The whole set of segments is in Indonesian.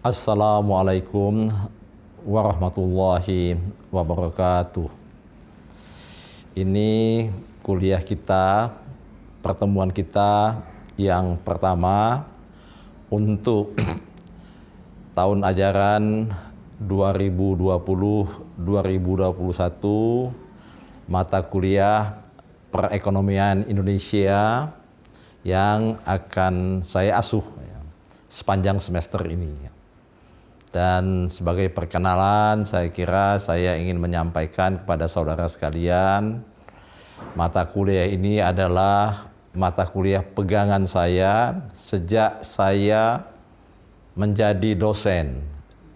Assalamualaikum warahmatullahi wabarakatuh. Ini kuliah kita, pertemuan kita yang pertama untuk tahun ajaran 2020-2021, mata kuliah perekonomian Indonesia yang akan saya asuh sepanjang semester ini. Dan sebagai perkenalan, saya kira saya ingin menyampaikan kepada saudara sekalian, mata kuliah ini adalah mata kuliah pegangan saya sejak saya menjadi dosen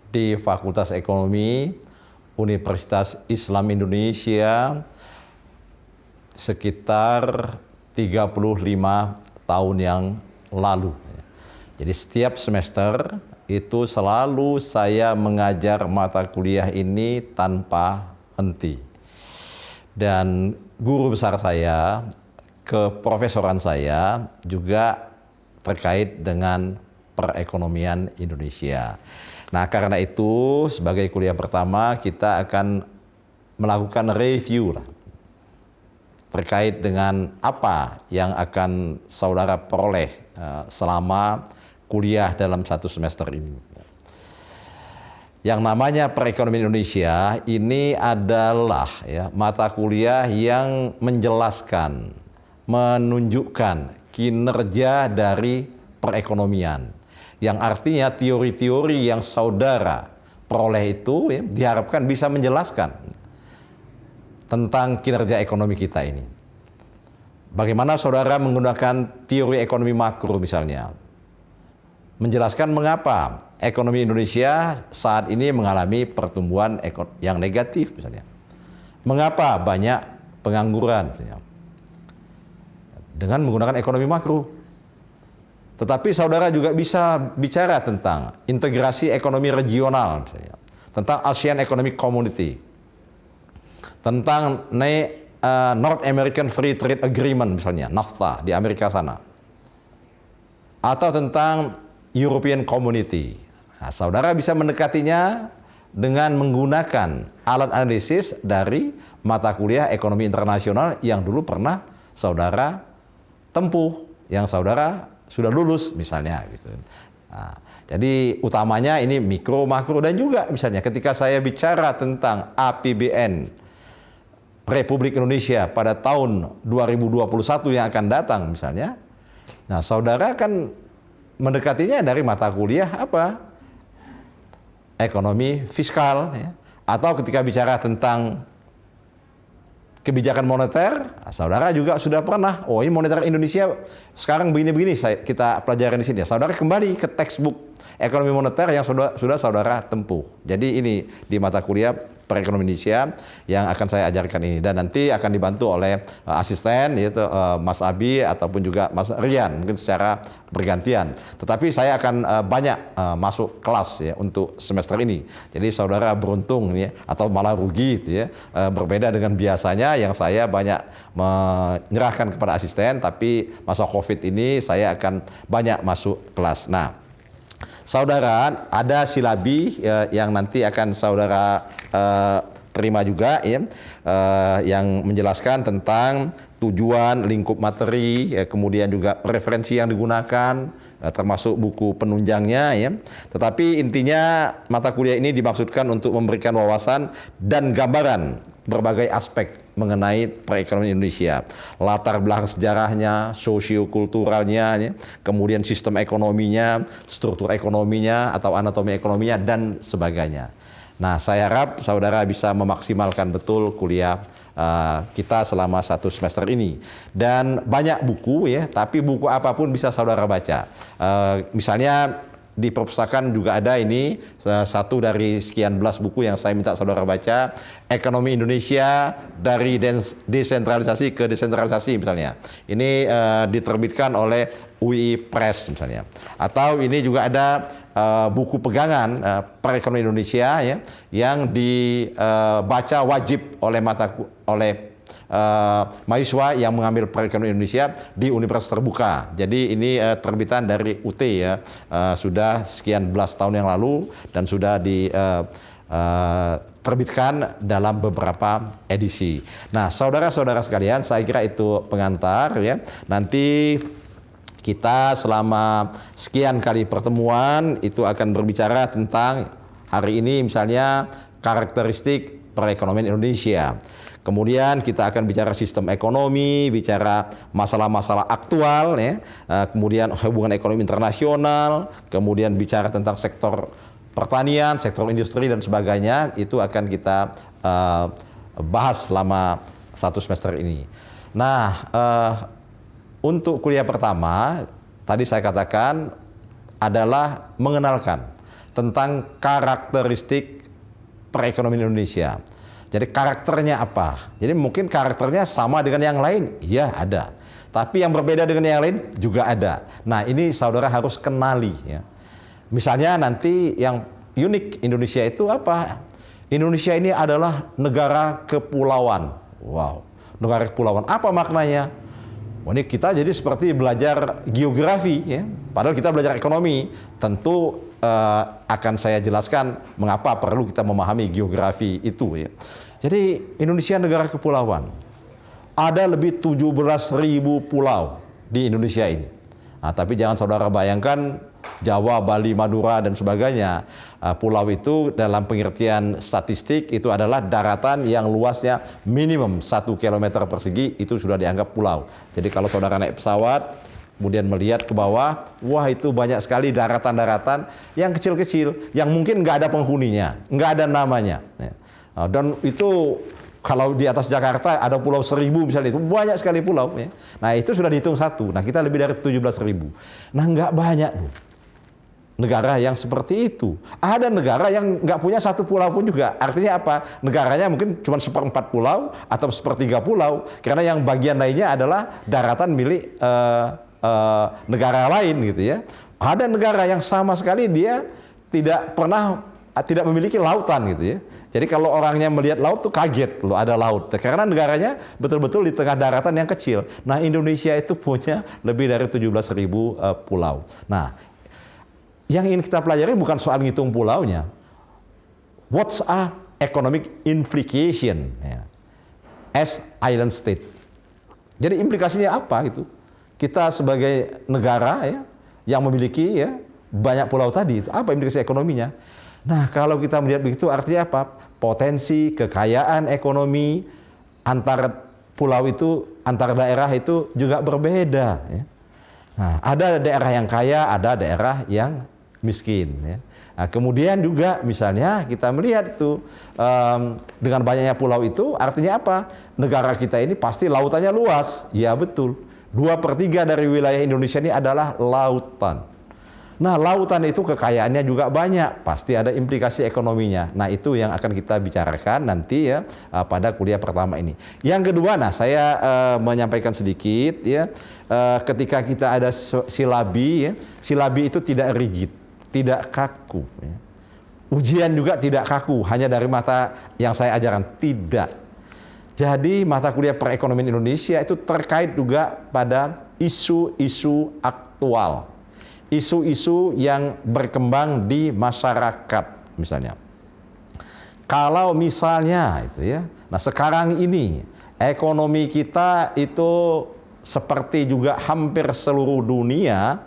di Fakultas Ekonomi Universitas Islam Indonesia sekitar 35 tahun yang lalu. Jadi setiap semester itu selalu saya mengajar mata kuliah ini tanpa henti. Dan guru besar saya, keprofesoran saya juga terkait dengan perekonomian Indonesia. Nah, karena itu sebagai kuliah pertama kita akan melakukan review terkait dengan apa yang akan saudara peroleh selama kuliah dalam satu semester ini. Yang namanya perekonomian Indonesia ini adalah mata kuliah yang menjelaskan, menunjukkan kinerja dari perekonomian. Yang artinya teori-teori yang saudara peroleh itu diharapkan bisa menjelaskan tentang kinerja ekonomi kita ini. Bagaimana saudara menggunakan teori ekonomi makro misalnya, menjelaskan mengapa ekonomi Indonesia saat ini mengalami pertumbuhan yang negatif misalnya. Mengapa banyak pengangguran misalnya. Dengan menggunakan ekonomi makro. Tetapi saudara juga bisa bicara tentang integrasi ekonomi regional misalnya. Tentang ASEAN Economic Community. Tentang North American Free Trade Agreement misalnya, NAFTA di Amerika sana. Atau tentang European Community. Nah, saudara bisa mendekatinya dengan menggunakan alat analisis dari mata kuliah ekonomi internasional yang dulu pernah saudara tempuh, yang saudara sudah lulus misalnya gitu. Nah, jadi utamanya ini mikro, makro, dan juga misalnya ketika saya bicara tentang APBN Republik Indonesia pada tahun 2021 yang akan datang misalnya. Nah, saudara kan mendekatinya dari mata kuliah apa? Ekonomi fiskal, atau ketika bicara tentang kebijakan moneter, saudara juga sudah pernah. Oh, ini moneter Indonesia sekarang begini-begini kita pelajarin di sini. Saudara kembali ke textbook ekonomi moneter yang sudah saudara tempuh. Jadi ini di mata kuliah perekonomian Indonesia yang akan saya ajarkan ini, dan nanti akan dibantu oleh asisten yaitu Mas Abi ataupun juga Mas Rian, mungkin secara bergantian. Tetapi saya akan banyak masuk kelas untuk semester ini. Jadi saudara beruntung atau malah rugi berbeda dengan biasanya yang saya banyak menyerahkan kepada asisten, tapi masa Covid ini saya akan banyak masuk kelas. Nah, saudara, ada silabi yang nanti akan saudara terima juga yang menjelaskan tentang tujuan, lingkup materi, kemudian juga referensi yang digunakan, termasuk buku penunjangnya. Tetapi intinya mata kuliah ini dimaksudkan untuk memberikan wawasan dan gambaran berbagai aspek mengenai perekonomian Indonesia, latar belakang sejarahnya, sosiokulturalnya, kemudian sistem ekonominya, struktur ekonominya atau anatomi ekonominya, dan sebagainya. Nah, saya harap saudara bisa memaksimalkan betul kuliah kita selama satu semester ini. Dan banyak buku tapi buku apapun bisa saudara baca. Misalnya di perpustakaan juga ada ini satu dari sekian belas buku yang saya minta saudara baca, Ekonomi Indonesia dari desentralisasi ke desentralisasi misalnya. Ini diterbitkan oleh UI Press misalnya. Atau ini juga ada buku pegangan perekonomian Indonesia yang dibaca wajib oleh mahasiswa yang mengambil perekonomian Indonesia di Universitas Terbuka. Jadi ini terbitan dari UT ya, sudah sekian belas tahun yang lalu dan sudah terbitkan dalam beberapa edisi. Nah, saudara-saudara sekalian, saya kira itu pengantar ya. Nanti kita selama sekian kali pertemuan itu akan berbicara tentang hari ini misalnya karakteristik perekonomian Indonesia. Kemudian kita akan bicara sistem ekonomi, bicara masalah-masalah aktual ya. Kemudian hubungan ekonomi internasional, kemudian bicara tentang sektor pertanian, sektor industri dan sebagainya, itu akan kita bahas selama satu semester ini. Nah, untuk kuliah pertama, tadi saya katakan adalah mengenalkan tentang karakteristik perekonomian Indonesia. Jadi karakternya apa? Jadi mungkin karakternya sama dengan yang lain, ya ada. Tapi yang berbeda dengan yang lain juga ada. Nah, ini saudara harus kenali ya. Misalnya nanti yang unik Indonesia itu apa? Indonesia ini adalah negara kepulauan. Wow, negara kepulauan. Apa maknanya? Wah, ini kita jadi seperti belajar geografi ya. Padahal kita belajar ekonomi. Tentu akan saya jelaskan mengapa perlu kita memahami geografi itu ya. Jadi Indonesia negara kepulauan. Ada lebih 17.000 pulau di Indonesia ini. Nah, tapi jangan saudara bayangkan Jawa, Bali, Madura dan sebagainya. Pulau itu dalam pengertian statistik itu adalah daratan yang luasnya minimum 1 km persegi, itu sudah dianggap pulau. Jadi kalau saudara naik pesawat kemudian melihat ke bawah, wah itu banyak sekali daratan-daratan yang kecil-kecil, yang mungkin nggak ada penghuninya, nggak ada namanya. Dan itu kalau di atas Jakarta ada pulau 1.000 misalnya, itu banyak sekali pulau. Ya. Nah itu sudah dihitung satu, nah kita lebih dari 17.000. Nah nggak banyak tuh negara yang seperti itu. Ada negara yang nggak punya satu pulau pun juga. Artinya apa? Negaranya mungkin cuma 1/4 pulau atau 1/3 pulau, karena yang bagian lainnya adalah daratan milik negara lain gitu ya. Ada negara yang sama sekali dia tidak memiliki lautan gitu ya. Jadi kalau orangnya melihat laut tuh kaget loh ada laut. Karena negaranya betul-betul di tengah daratan yang kecil. Nah Indonesia itu punya lebih dari 17.000 pulau. Nah yang ingin kita pelajari bukan soal ngitung pulaunya. What's a economic implication ya, as island state. Jadi implikasinya apa itu? Kita sebagai negara ya yang memiliki ya banyak pulau tadi itu apa implikasi ekonominya? Nah, kalau kita melihat begitu artinya apa? Potensi kekayaan ekonomi antar pulau itu, antar daerah itu juga berbeda ya. Nah, ada daerah yang kaya, ada daerah yang miskin ya. Nah, kemudian juga misalnya kita melihat itu dengan banyaknya pulau itu artinya apa? Negara kita ini pasti lautannya luas. Ya betul. 2/3 dari wilayah Indonesia ini adalah lautan. Nah, lautan itu kekayaannya juga banyak, pasti ada implikasi ekonominya. Nah, itu yang akan kita bicarakan nanti ya pada kuliah pertama ini. Yang kedua, nah saya menyampaikan sedikit ya, ketika kita ada silabi ya, silabi itu tidak rigid, tidak kaku. Ya. Ujian juga tidak kaku, hanya dari mata yang saya ajarkan, tidak. Jadi mata kuliah perekonomian Indonesia itu terkait juga pada isu-isu aktual. Isu-isu yang berkembang di masyarakat misalnya. Kalau misalnya itu ya, nah sekarang ini ekonomi kita itu seperti juga hampir seluruh dunia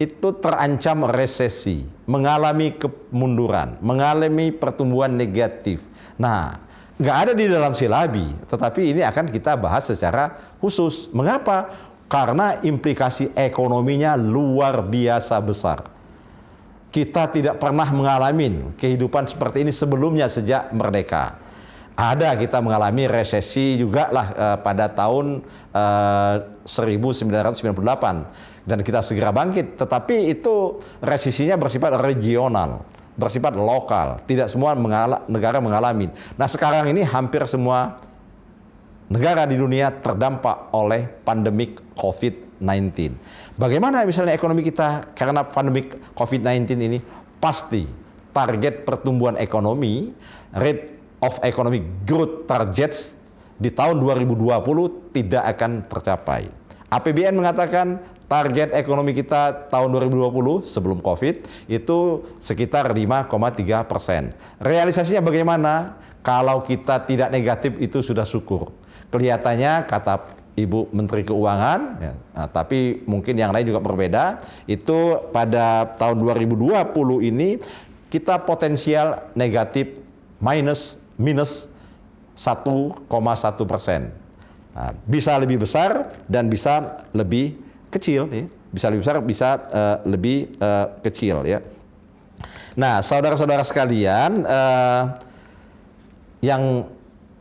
itu terancam resesi, mengalami kemunduran, mengalami pertumbuhan negatif. Nah, nggak ada di dalam silabi, tetapi ini akan kita bahas secara khusus. Mengapa? Karena implikasi ekonominya luar biasa besar. Kita tidak pernah mengalami kehidupan seperti ini sebelumnya sejak merdeka. Ada kita mengalami resesi juga lah pada tahun 1998 dan kita segera bangkit. Tetapi itu resesinya bersifat regional, bersifat lokal. Tidak semua negara mengalami. Nah sekarang ini hampir semua negara di dunia terdampak oleh pandemik COVID-19. Bagaimana misalnya ekonomi kita karena pandemik COVID-19 ini? Pasti target pertumbuhan ekonomi, rate of economic growth targets di tahun 2020 tidak akan tercapai. APBN mengatakan target ekonomi kita tahun 2020 sebelum COVID itu sekitar 5,3%. Realisasinya bagaimana? Kalau kita tidak negatif itu sudah syukur. Kelihatannya kata Ibu Menteri Keuangan, ya, nah, tapi mungkin yang lain juga berbeda, itu pada tahun 2020 ini kita potensial negatif minus 1,1%. Nah, bisa lebih besar dan bisa lebih kecil, ya. Bisa lebih besar, bisa lebih kecil, ya. Nah, saudara-saudara sekalian, yang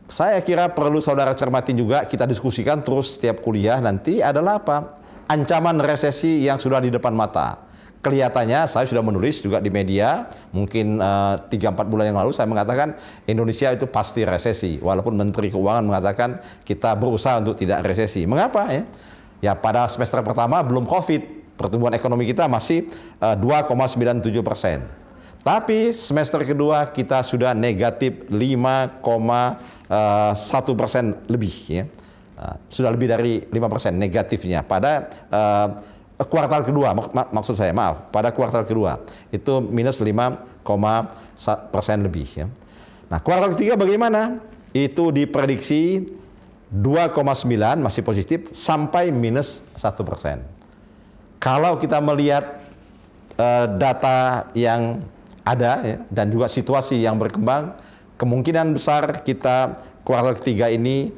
saya kira perlu saudara cermati juga, kita diskusikan terus setiap kuliah nanti adalah apa? Ancaman resesi yang sudah di depan mata. Kelihatannya saya sudah menulis juga di media, mungkin 3-4 bulan yang lalu saya mengatakan Indonesia itu pasti resesi. Walaupun Menteri Keuangan mengatakan kita berusaha untuk tidak resesi. Mengapa ya? Ya pada semester pertama belum COVID, pertumbuhan ekonomi kita masih 2,97%. Tapi semester kedua kita sudah negatif 5,1% lebih, ya. Sudah lebih dari 5% negatifnya pada kuartal kedua, maksud saya, pada kuartal kedua itu minus 5% lebih, ya. Nah, kuartal ketiga bagaimana? Itu diprediksi 2,9 masih positif sampai minus 1%. Kalau kita melihat data yang ada, ya, dan juga situasi yang berkembang, kemungkinan besar kita kuartal ketiga ini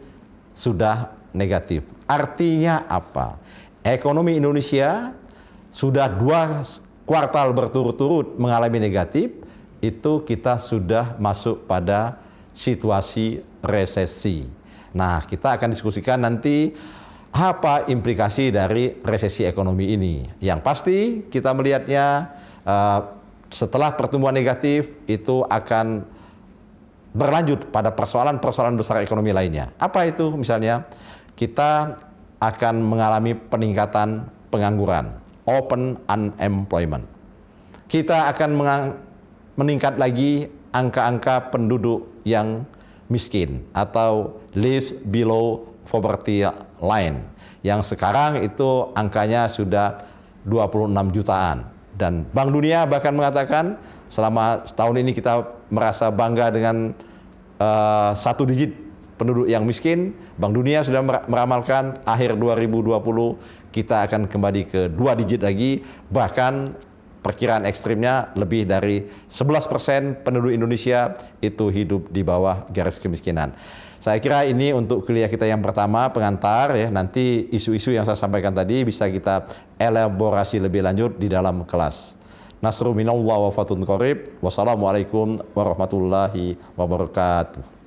sudah negatif. Artinya apa? Ekonomi Indonesia sudah 2 kuartal berturut-turut mengalami negatif, itu kita sudah masuk pada situasi resesi. Nah, kita akan diskusikan nanti apa implikasi dari resesi ekonomi ini. Yang pasti kita melihatnya setelah pertumbuhan negatif itu akan berlanjut pada persoalan-persoalan besar ekonomi lainnya. Apa itu? Misalnya kita akan mengalami peningkatan pengangguran, open unemployment. Kita akan meningkat lagi angka-angka penduduk yang miskin atau live below poverty line, yang sekarang itu angkanya sudah 26 jutaan. Dan Bank Dunia bahkan mengatakan selama tahun ini kita merasa bangga dengan 1 digit penduduk yang miskin. Bank Dunia sudah meramalkan akhir 2020 kita akan kembali ke 2 digit lagi. Bahkan perkiraan ekstrimnya lebih dari 11% penduduk Indonesia itu hidup di bawah garis kemiskinan. Saya kira ini untuk kuliah kita yang pertama, pengantar, ya. Nanti isu-isu yang saya sampaikan tadi bisa kita elaborasi lebih lanjut di dalam kelas. Nasru minallah wa fatun qarib. Wassalamualaikum warahmatullahi wabarakatuh.